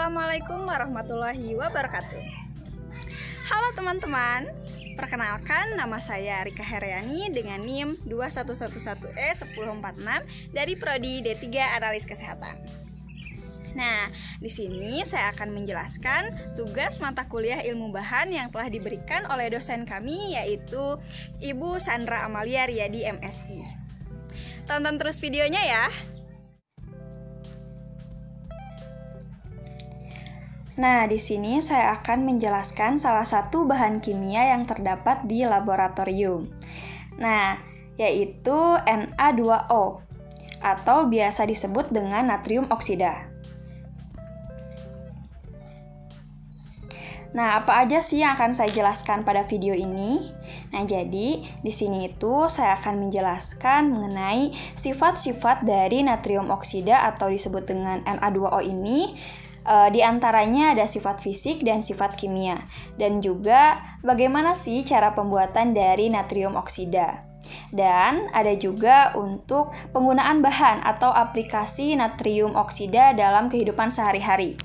Assalamualaikum warahmatullahi wabarakatuh. Halo teman-teman, perkenalkan nama saya Rika Heryani dengan NIM 2111E1046 dari Prodi D3 Analis Kesehatan. Nah, di sini saya akan menjelaskan tugas mata kuliah ilmu bahan yang telah diberikan oleh dosen kami, yaitu Ibu Sandra Amalia Riyadi MSI. Tonton terus videonya ya. Nah, di sini saya akan menjelaskan salah satu bahan kimia yang terdapat di laboratorium. Nah, yaitu Na2O atau biasa disebut dengan natrium oksida. Nah, apa aja sih yang akan saya jelaskan pada video ini? Nah, jadi di sini itu saya akan menjelaskan mengenai sifat-sifat dari natrium oksida atau disebut dengan Na2O ini. Di antaranya ada sifat fisik dan sifat kimia, dan juga bagaimana sih cara pembuatan dari natrium oksida. Dan ada juga untuk penggunaan bahan atau aplikasi natrium oksida dalam kehidupan sehari-hari.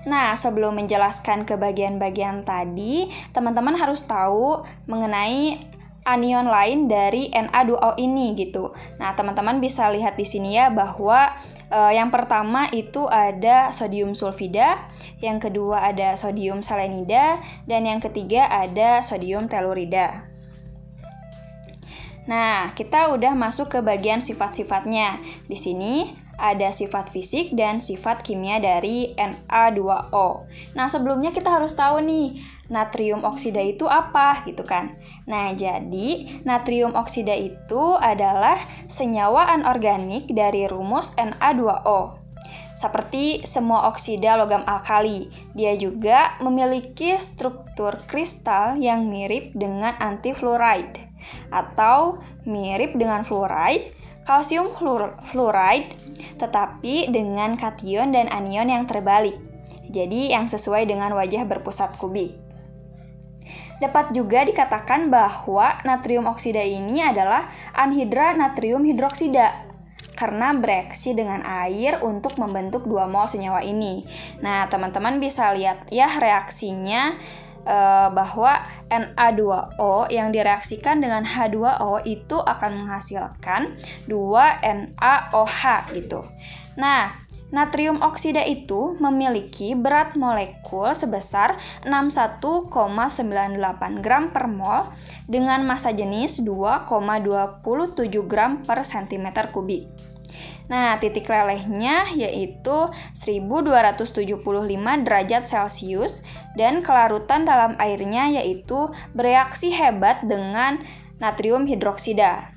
Nah, sebelum menjelaskan ke bagian-bagian tadi, teman-teman harus tahu mengenai anion lain dari Na2O ini gitu. Nah, teman-teman bisa lihat di sini ya bahwa yang pertama itu ada sodium sulfida, yang kedua ada sodium selenida, dan yang ketiga ada sodium telurida. Nah, kita udah masuk ke bagian sifat-sifatnya. Di sini ada sifat fisik dan sifat kimia dari Na2O. Nah, sebelumnya kita harus tahu nih, natrium oksida itu apa gitu kan. Nah, jadi natrium oksida itu adalah senyawa anorganik dari rumus Na2O. Seperti semua oksida logam alkali, dia juga memiliki struktur kristal yang mirip dengan antifluoride atau mirip dengan fluoride, kalsium fluoride, tetapi dengan kation dan anion yang terbalik. Jadi yang sesuai dengan wajah berpusat kubik. Dapat juga dikatakan bahwa natrium oksida ini adalah anhidra natrium hidroksida karena bereaksi dengan air untuk membentuk 2 mol senyawa ini. Nah, teman-teman bisa lihat ya reaksinya bahwa Na2O yang direaksikan dengan H2O itu akan menghasilkan 2NaOH gitu. Nah, natrium oksida itu memiliki berat molekul sebesar 61,98 gram per mol dengan massa jenis 2,27 gram per cm kubik. Nah, titik lelehnya yaitu 1275 derajat Celcius dan kelarutan dalam airnya yaitu bereaksi hebat dengan natrium hidroksida.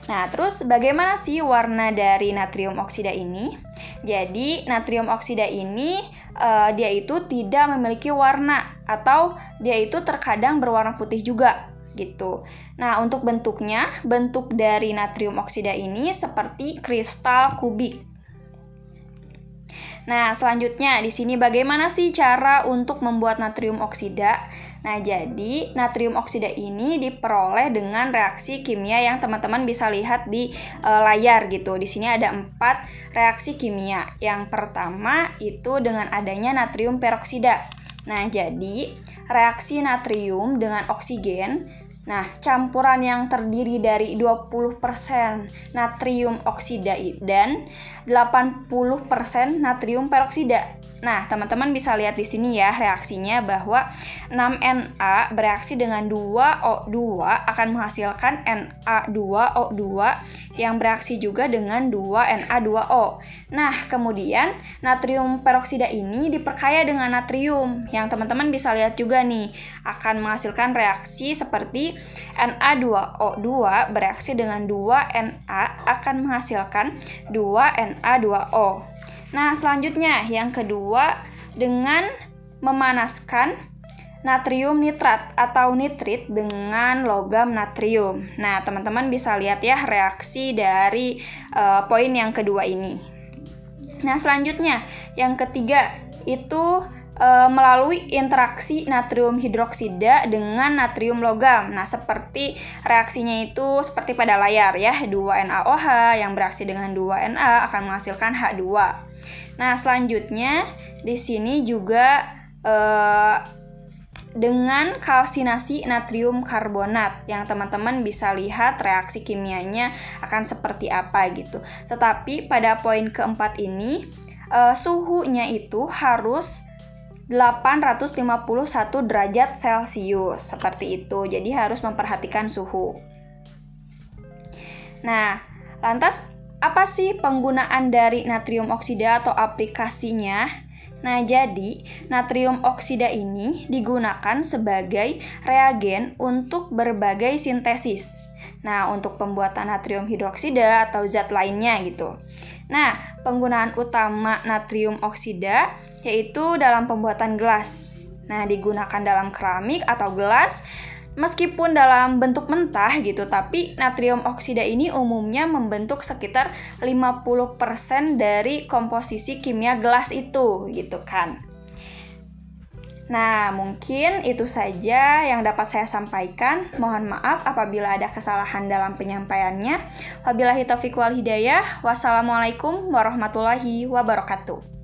Nah, terus bagaimana sih warna dari natrium oksida ini? Jadi, natrium oksida ini dia itu tidak memiliki warna atau dia itu terkadang berwarna putih juga gitu. Nah, untuk bentuknya, bentuk dari natrium oksida ini seperti kristal kubik. Nah, selanjutnya di sini bagaimana sih cara untuk membuat natrium oksida? Nah, jadi natrium oksida ini diperoleh dengan reaksi kimia yang teman-teman bisa lihat di layar gitu. Di sini ada 4 reaksi kimia. Yang pertama itu dengan adanya natrium peroksida. Nah, jadi reaksi natrium dengan oksigen. Nah, campuran yang terdiri dari 20% natrium oksida dan 80% natrium peroksida. Nah, teman-teman bisa lihat di sini ya reaksinya bahwa 6Na bereaksi dengan 2O2 akan menghasilkan Na2O2 yang bereaksi juga dengan 2Na2O. Nah, kemudian natrium peroksida ini diperkaya dengan natrium yang teman-teman bisa lihat juga nih akan menghasilkan reaksi seperti Na2O2 bereaksi dengan 2Na akan menghasilkan 2Na2O. Nah, selanjutnya yang kedua dengan memanaskan natrium nitrat atau nitrit dengan logam natrium. Nah, teman-teman bisa lihat ya reaksi dari poin yang kedua ini. Nah, selanjutnya yang ketiga itu melalui interaksi natrium hidroksida dengan natrium logam. Nah, seperti reaksinya itu seperti pada layar ya, 2NaOH yang bereaksi dengan 2Na akan menghasilkan H2. Nah, selanjutnya di sini juga dengan kalsinasi natrium karbonat yang teman-teman bisa lihat reaksi kimianya akan seperti apa gitu. Tetapi pada poin keempat ini suhunya itu harus 851 derajat Celcius seperti itu. Jadi harus memperhatikan suhu. Nah, lantas apa sih penggunaan dari natrium oksida atau aplikasinya? Nah, jadi natrium oksida ini digunakan sebagai reagen untuk berbagai sintesis. Nah, untuk pembuatan natrium hidroksida atau zat lainnya gitu. Nah, penggunaan utama natrium oksida yaitu dalam pembuatan gelas. Nah, digunakan dalam keramik atau gelas meskipun dalam bentuk mentah gitu, tapi natrium oksida ini umumnya membentuk sekitar 50% dari komposisi kimia gelas itu gitu kan. Nah, mungkin itu saja yang dapat saya sampaikan. Mohon maaf apabila ada kesalahan dalam penyampaiannya. Wabillahi taufiq wal hidayah. Wassalamualaikum warahmatullahi wabarakatuh.